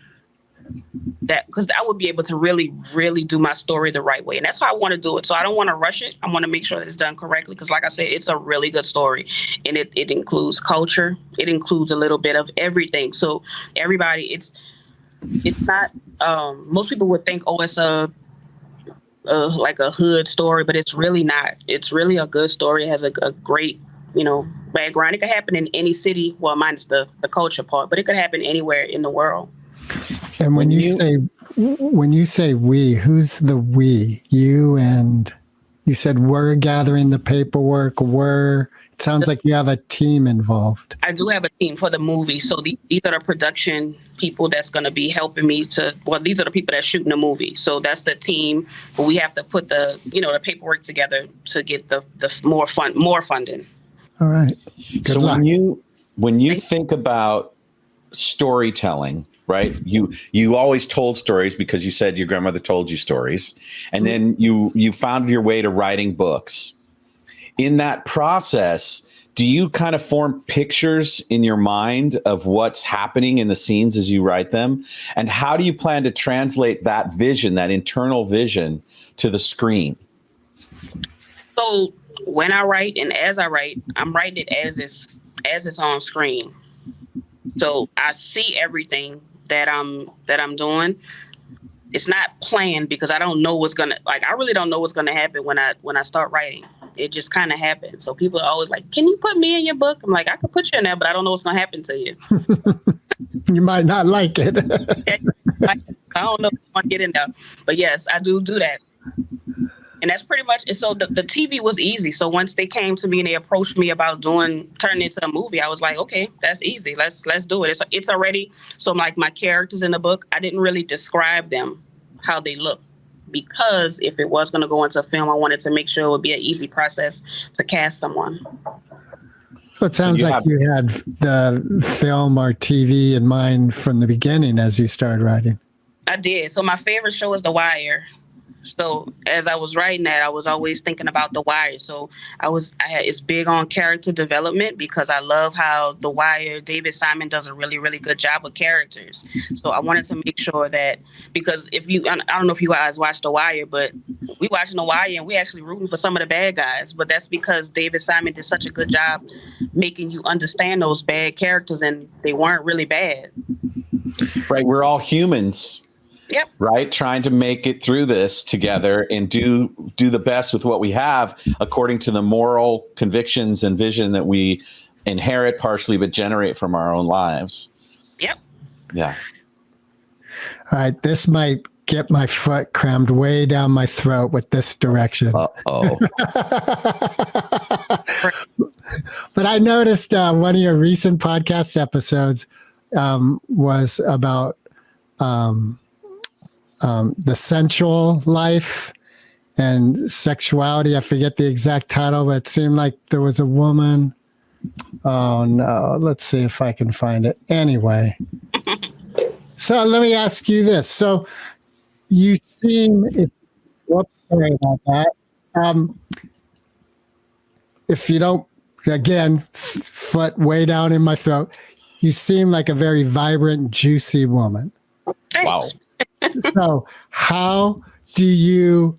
because I would be able to really, really do my story the right way. And that's how I want to do it. So I don't want to rush it. I want to make sure that it's done correctly. Because like I said, it's a really good story. And it includes culture. It includes a little bit of everything. So everybody, it's not, most people would think, oh, it's like a hood story, but it's really not. It's really a good story. It has a great, background. It could happen in any city, well, minus the culture part, but it could happen anywhere in the world. And when you say we, who's the we? You and you said we're gathering the paperwork. It sounds like you have a team involved. I do have a team for the movie. So these are the production people that's going to be helping me these are the people that's shooting the movie. So that's the team. But we have to put the paperwork together to get the more funding. All right. Good luck. When you think about storytelling, right? You always told stories because you said your grandmother told you stories, and then you found your way to writing books. In that process, do you kind of form pictures in your mind of what's happening in the scenes as you write them? And how do you plan to translate that vision, that internal vision, to the screen? So when I write and as I write, I'm writing it as it's on screen. So I see everything that I'm doing. It's not planned because I don't know I really don't know what's gonna happen when I start writing. It just kind of happens. So people are always like, "Can you put me in your book?" I'm like, "I could put you in there, but I don't know what's gonna happen to you." You might not like it. I don't know if I want to get in there, but yes, I do that. And that's pretty much it. So the TV was easy. So once they came to me and they approached me about turning it into a movie, I was like, okay, that's easy. Let's do it. It's already, so like my characters in the book, I didn't really describe them how they look, because if it was going to go into a film, I wanted to make sure it would be an easy process to cast someone. So it sounds like you had the film or TV in mind from the beginning as you started writing. I did. So my favorite show is The Wire. So as I was writing that, I was always thinking about The Wire. So it's big on character development because I love how The Wire, David Simon does a really, really good job with characters. So I wanted to make sure that, because I don't know if you guys watch The Wire, but we watching The Wire and we actually rooting for some of the bad guys. But that's because David Simon did such a good job making you understand those bad characters, and they weren't really bad. Right. We're all humans. Yep. Right. Trying to make it through this together and do the best with what we have according to the moral convictions and vision that we inherit partially, but generate from our own lives. Yep. Yeah. All right. This might get my foot crammed way down my throat with this direction. Uh-oh. But I noticed one of your recent podcast episodes was about the sensual life and sexuality. I forget the exact title, but it seemed like there was a woman. Oh no, let's see if I can find it. Anyway, so let me ask you this. So you seem, Whoops, sorry about that. If you don't, again, foot way down in my throat, you seem like a very vibrant, juicy woman. Thanks. Wow. So, how do you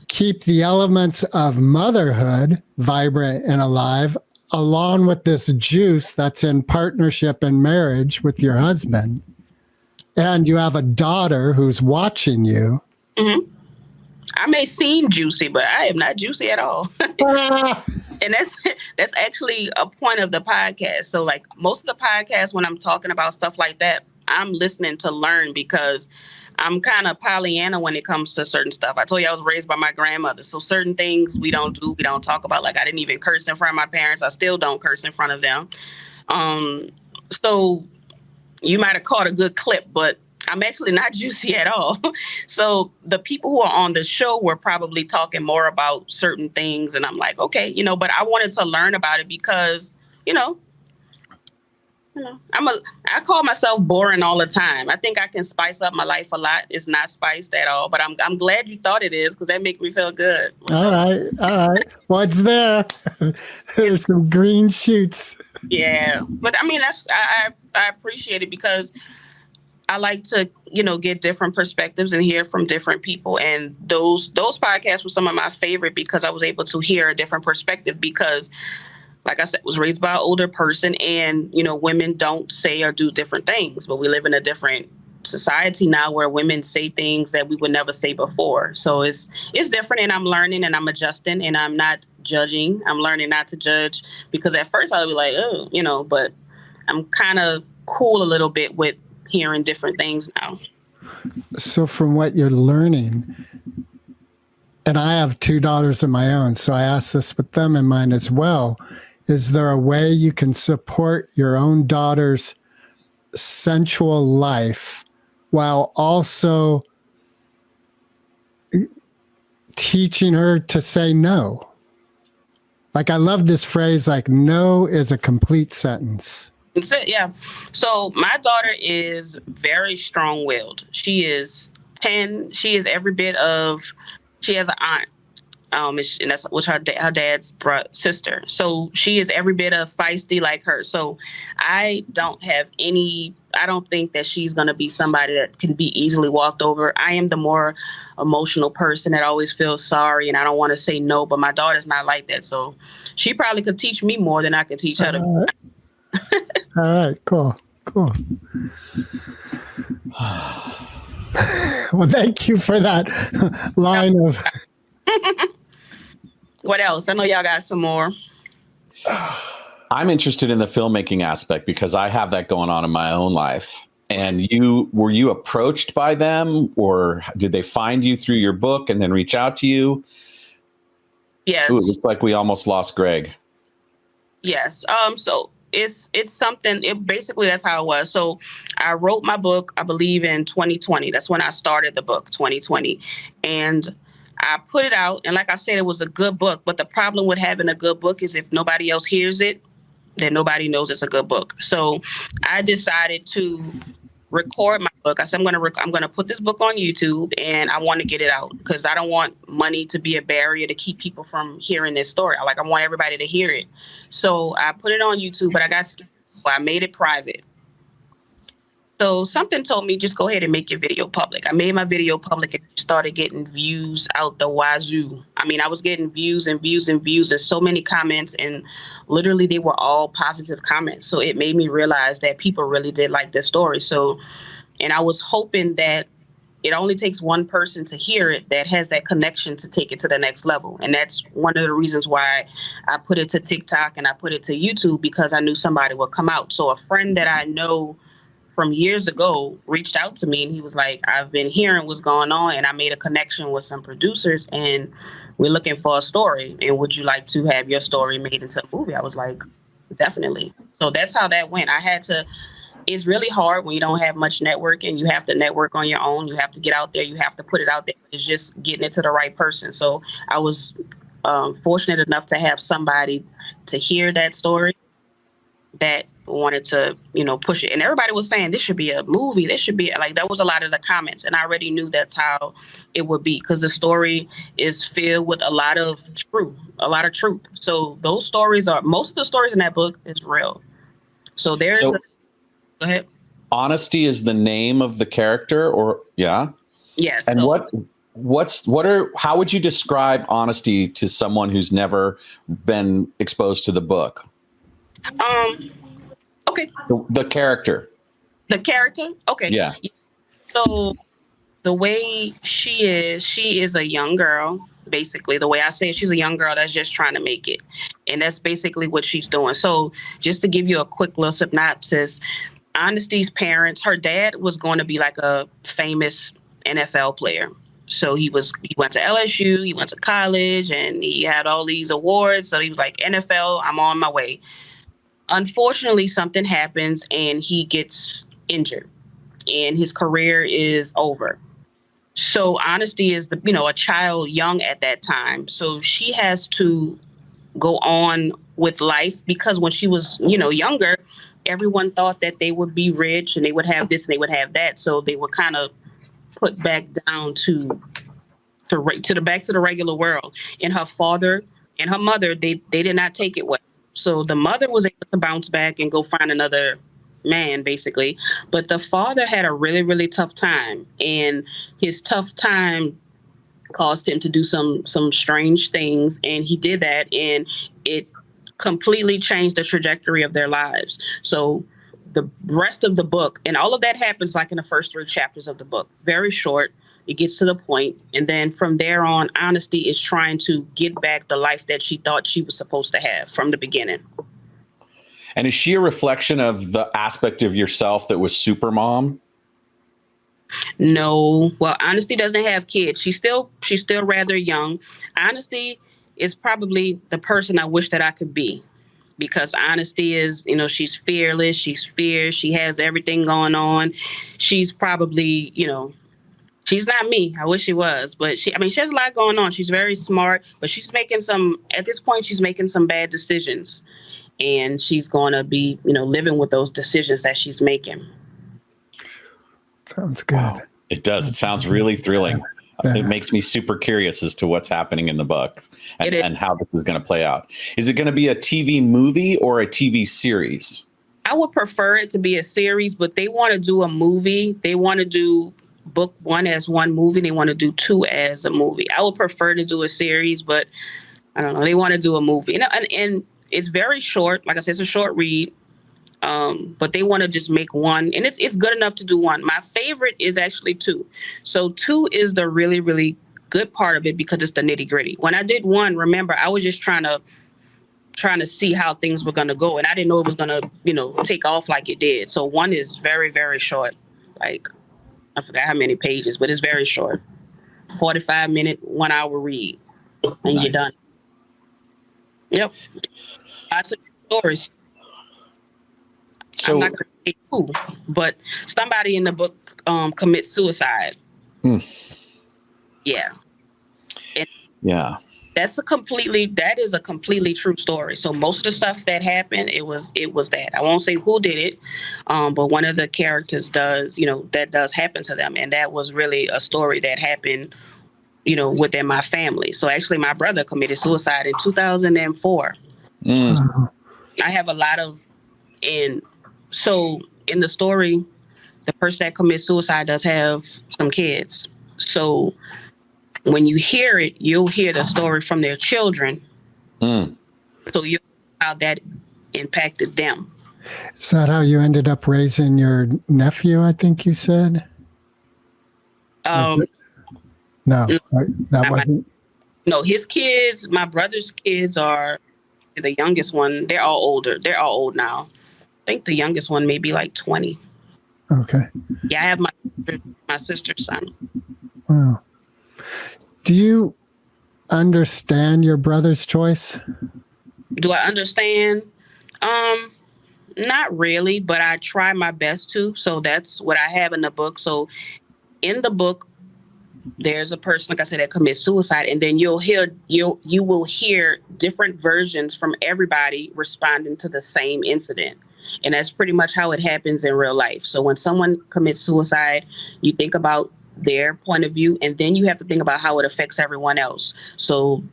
keep the elements of motherhood vibrant and alive, along with this juice that's in partnership and marriage with your husband? And you have a daughter who's watching you. Mm-hmm. I may seem juicy, but I am not juicy at all. And that's actually a point of the podcast. So like most of the podcasts, when I'm talking about stuff like that, I'm listening to learn because I'm kind of Pollyanna when it comes to certain stuff. I told you I was raised by my grandmother. So certain things we don't talk about. Like I didn't even curse in front of my parents. I still don't curse in front of them. So you might have caught a good clip, but I'm actually not juicy at all. So the people who are on the show were probably talking more about certain things. And I'm like, okay, but I wanted to learn about it because, I call myself boring all the time. I think I can spice up my life a lot. It's not spiced at all, but I'm glad you thought it is because that makes me feel good. All right. What's there? There's some green shoots. Yeah. But I mean, I appreciate it because I like to, get different perspectives and hear from different people. And those podcasts were some of my favorite because I was able to hear a different perspective because, like I said, was raised by an older person and, women don't say or do different things. But we live in a different society now where women say things that we would never say before. So it's different and I'm learning and I'm adjusting and I'm not judging. I'm learning not to judge because at first I would be like, oh, but I'm kind of cool a little bit with hearing different things now. So from what you're learning, and I have 2 daughters of my own, so I ask this with them in mind as well, is there a way you can support your own daughter's sensual life while also teaching her to say no? Like I love this phrase, like no is a complete sentence. That's it, yeah. So my daughter is very strong-willed. She is 10. She is every bit of. She has an aunt, and that's her dad's sister. So she is every bit of feisty like her. So I don't think that she's gonna be somebody that can be easily walked over. I am the more emotional person that always feels sorry, and I don't want to say no. But my daughter's not like that. So she probably could teach me more than I could teach her. All right, cool. Well, thank you for that line of. What else? I know y'all got some more. I'm interested in the filmmaking aspect because I have that going on in my own life. And were you approached by them or did they find you through your book and then reach out to you? Yes. Ooh, it looks like we almost lost Greg. Yes. So it's something, basically that's how it was. So I wrote my book, I believe in 2020. That's when I started the book, 2020. And I put it out. And like I said, it was a good book. But the problem with having a good book is if nobody else hears it, then nobody knows it's a good book. So I decided to record my book. I said, I'm going to put this book on YouTube and I want to get it out because I don't want money to be a barrier to keep people from hearing this story. I want everybody to hear it. So I put it on YouTube, but I got scared. So I made it private. So something told me just go ahead and make your video public. I made my video public and started getting views out the wazoo. I mean, I was getting views and views and views and so many comments, and literally they were all positive comments. So it made me realize that people really did like this story. So, and I was hoping that it only takes one person to hear it that has that connection to take it to the next level. And that's one of the reasons why I put it to TikTok and I put it to YouTube, because I knew somebody would come out. So a friend that I know from years ago reached out to me and he was like, I've been hearing what's going on and I made a connection with some producers and we're looking for a story. And would you like to have your story made into a movie? I was like, definitely. So that's how that went. It's really hard when you don't have much networking. You have to network on your own. You have to get out there. You have to put it out there. It's just getting it to the right person. So I was fortunate enough to have somebody to hear that story that wanted to, push it. And everybody was saying this should be a movie. This should be like, that was a lot of the comments. And I already knew that's how it would be, because the story is filled with a lot of truth. So those stories most of the stories in that book is real. So go ahead. Honesty is the name of the character, or yeah. Yes. And how would you describe honesty to someone who's never been exposed to the book? Okay. The character. The character? Okay. Yeah. So the way she is a young girl. Basically, the way I say it, she's a young girl that's just trying to make it. And that's basically what she's doing. So just to give you a quick little synopsis, Honesty's parents, her dad was going to be like a famous NFL player. So he went to LSU, he went to college, and he had all these awards. So he was like, NFL, I'm on my way. Unfortunately, something happens and he gets injured and his career is over. So Honesty is a child young at that time. So she has to go on with life, because when she was, younger, everyone thought that they would be rich and they would have this and they would have that. So they were kind of put back down to the regular world. And her father and her mother, they did not take it well. So the mother was able to bounce back and go find another man, basically. But the father had a really, really tough time, and his tough time caused him to do some strange things, and he did that, and it completely changed the trajectory of their lives. So the rest of the book, and all of that happens like in the first 3 chapters of the book. Very short. It gets to the point, and then from there on, Honesty is trying to get back the life that she thought she was supposed to have from the beginning. And is she a reflection of the aspect of yourself that was super mom? No. Well, Honesty doesn't have kids. She's still rather young. Honesty is probably the person I wish that I could be, because Honesty is, she's fearless. She's fierce. She has everything going on. She's probably, she's not me. I wish she was, but she has a lot going on. She's very smart, but at this point, she's making some bad decisions. And she's going to be, living with those decisions that she's making. Sounds good. Wow. It does. It sounds really thrilling. Yeah. It makes me super curious as to what's happening in the book and how this is going to play out. Is it going to be a TV movie or a TV series? I would prefer it to be a series, but they want to do a movie. They want to do book 1 as one movie. They want to do 2 as a movie. I would prefer to do a series, but I don't know. They want to do a movie. And it's very short. Like I said, it's a short read. But they want to just make 1, and it's good enough to do 1. My favorite is actually 2. So 2 is the really, really good part of it, because it's the nitty gritty. When I did 1, remember, I was just trying to see how things were going to go. And I didn't know it was going to, take off like it did. So 1 is very, very short. Like, I forgot how many pages, but it's very short. 45-minute, 1 hour read, and You're done. Yep. Lots of stories. So, I'm not going to say who, but somebody in the book commits suicide. Yeah. And yeah. That is a completely true story. So most of the stuff that happened, it was that. I won't say who did it, but one of the characters does, that does happen to them. And that was really a story that happened, within my family. So actually my brother committed suicide in 2004. I have a lot of, so in the story, the person that commits suicide does have some kids. So when you hear it, you'll hear the story from their children. So you know how that impacted them. Is that how you ended up raising your nephew, I think you said? No, that wasn't. No, his kids, my brother's kids are the youngest one. They're all older. They're all old now. I think the youngest one may be like 20. Okay. Yeah, I have my sister's son. Wow. Do you understand your brother's choice? Do I understand? Not really, but I try my best to. So that's what I have in the book. So in the book, there's a person, like I said, that commits suicide, and then you will hear different versions from everybody responding to the same incident. And that's pretty much how it happens in real life. So when someone commits suicide, you think about their point of view, and then you have to think about how it affects everyone else. So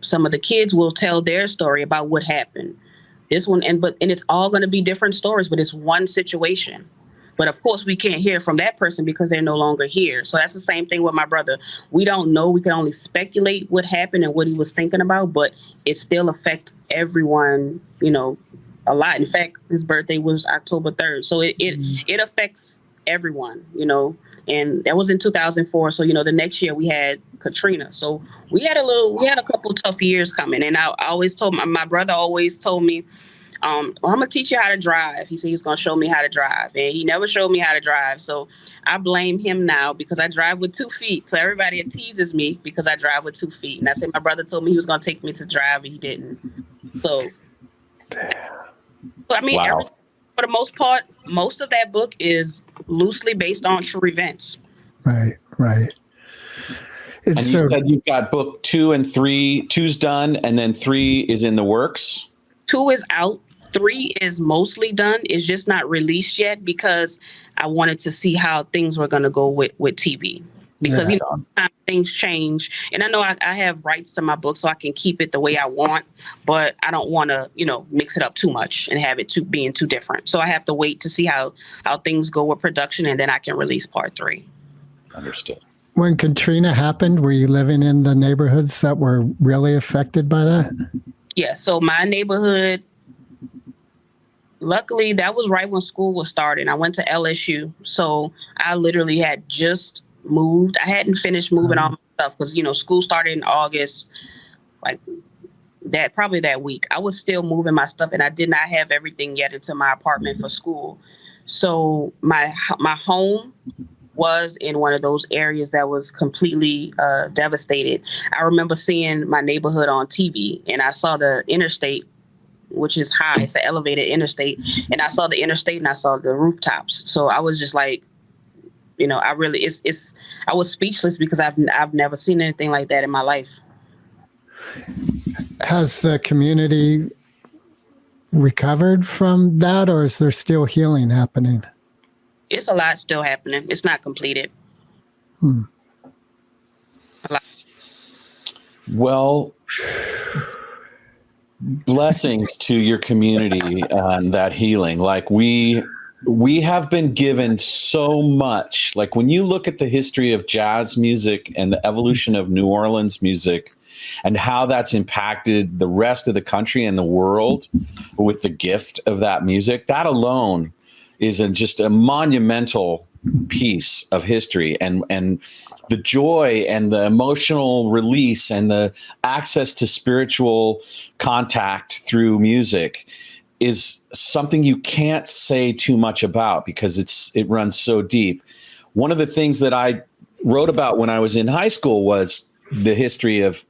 some of the kids will tell their story about what happened. This one, and it's all going to be different stories, but it's one situation. But of course, we can't hear from that person because they're no longer here. So that's the same thing with my brother. We don't know. We can only speculate what happened and what he was thinking about, but it still affects everyone, a lot. In fact, his birthday was October 3rd. So it affects everyone, and that was in 2004. So, the next year we had Katrina. So we had a couple tough years coming. And I always told my brother always told me, I'm going to teach you how to drive. He said he was going to show me how to drive. And he never showed me how to drive. So I blame him now because I drive with 2 feet. So everybody teases me because I drive with 2 feet. And I said, my brother told me he was going to take me to drive, and he didn't. So, I mean, wow. For the most part, most of that book is loosely based on true events. Right. And you said you've got book 2 and 3. 2's done, and then 3 is in the works? 2 is out. 3 is mostly done. It's just not released yet because I wanted to see how things were going to go with TV. Because, things change. And I know I have rights to my book, so I can keep it the way I want. But I don't want to, mix it up too much and have it being too different. So I have to wait to see how things go with production, and then I can release part 3. Understood. When Katrina happened, were you living in the neighborhoods that were really affected by that? Yeah, so my neighborhood, luckily, that was right when school was starting. I went to LSU, so I literally had just moved. I hadn't finished moving all my stuff because, school started in August, probably that week. I was still moving my stuff, and I did not have everything yet into my apartment for school. So my home was in one of those areas that was completely devastated. I remember seeing my neighborhood on TV, and I saw the interstate, which is high. It's an elevated interstate. And I saw the interstate and I saw the rooftops. So I was just like, I was speechless because I've never seen anything like that in my life. Has the community recovered from that, or is there still healing happening? It's a lot still happening. It's not completed. A lot. Well, blessings to your community on that healing. Like we have been given so much. Like when you look at the history of jazz music and the evolution of New Orleans music and how that's impacted the rest of the country and the world with the gift of that music, that alone is just a monumental piece of history, and the joy and the emotional release and the access to spiritual contact through music is something you can't say too much about because it runs so deep. One of the things that I wrote about when I was in high school was the history of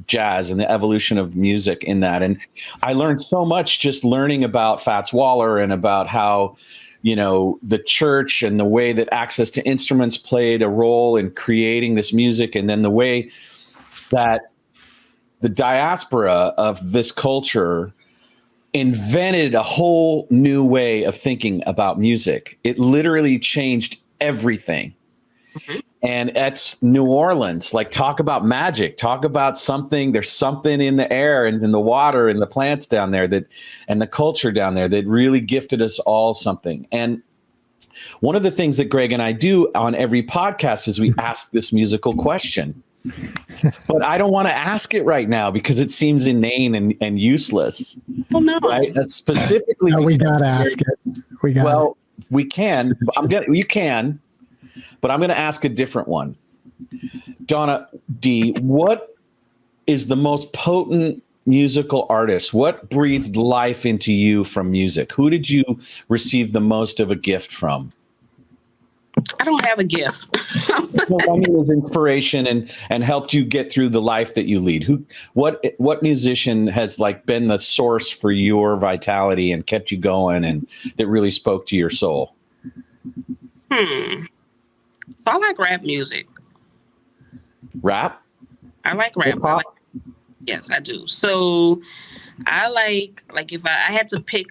jazz and the evolution of music in that. And I learned so much just learning about Fats Waller and about how, the church and the way that access to instruments played a role in creating this music. And then the way that the diaspora of this culture invented a whole new way of thinking about music. It literally changed everything. Mm-hmm. And it's New Orleans. Like, talk about magic, talk about something. There's something in the air and in the water and the plants down there and the culture down there that really gifted us all something. And one of the things that Greg and I do on every podcast is we ask this musical question. But I don't want to ask it right now because it seems inane and useless. Oh, no. Right? Specifically, no, we got to ask it. We can. You can. But I'm going to ask a different one. Donna D, what is the most potent musical artist? What breathed life into you from music? Who did you receive the most of a gift from? I don't have a gift. Well, I mean, it was inspiration and helped you get through the life that you lead. What musician has been the source for your vitality and kept you going and that really spoke to your soul? So I like rap music. Rap? I like rap. Yes, I do. So I like if I had to pick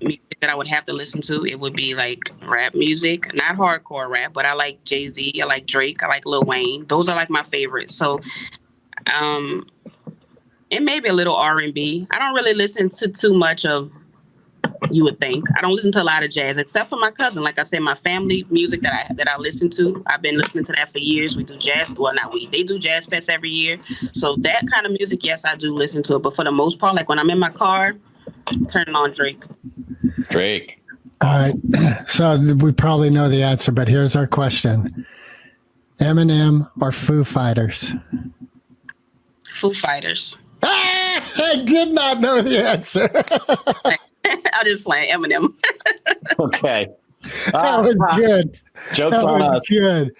music that I would have to listen to, it would be like rap music, not hardcore rap, but I like Jay-Z, I like Drake, I like Lil Wayne. Those are like my favorites. So, it may be a little R&B. I don't really listen to too much of, you would think. I don't listen to a lot of jazz, except for my cousin. Like I said, my family music that I listen to, I've been listening to that for years. We do jazz. Well, not we. They do Jazz Fest every year. So that kind of music, yes, I do listen to it. But for the most part, like when I'm in my car, turning on Drake. Drake. All right. So we probably know the answer, but here's our question. Eminem or Foo Fighters? Foo Fighters. I did not know the answer. I'll just play Eminem. Okay. That was good. Joke's That on was us. good.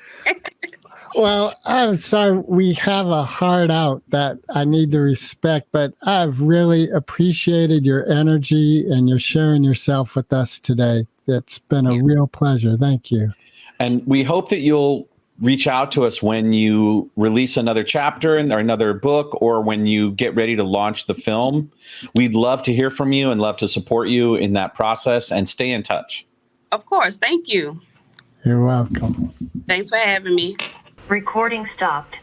Well, I'm sorry. We have a heart out that I need to respect, but I've really appreciated your energy and your sharing yourself with us today. It's been a real pleasure. Thank you. And we hope that you'll reach out to us when you release another chapter or another book, or when you get ready to launch the film. We'd love to hear from you and love to support you in that process, and stay in touch. Of course. Thank you. You're welcome. Thanks for having me. Recording stopped.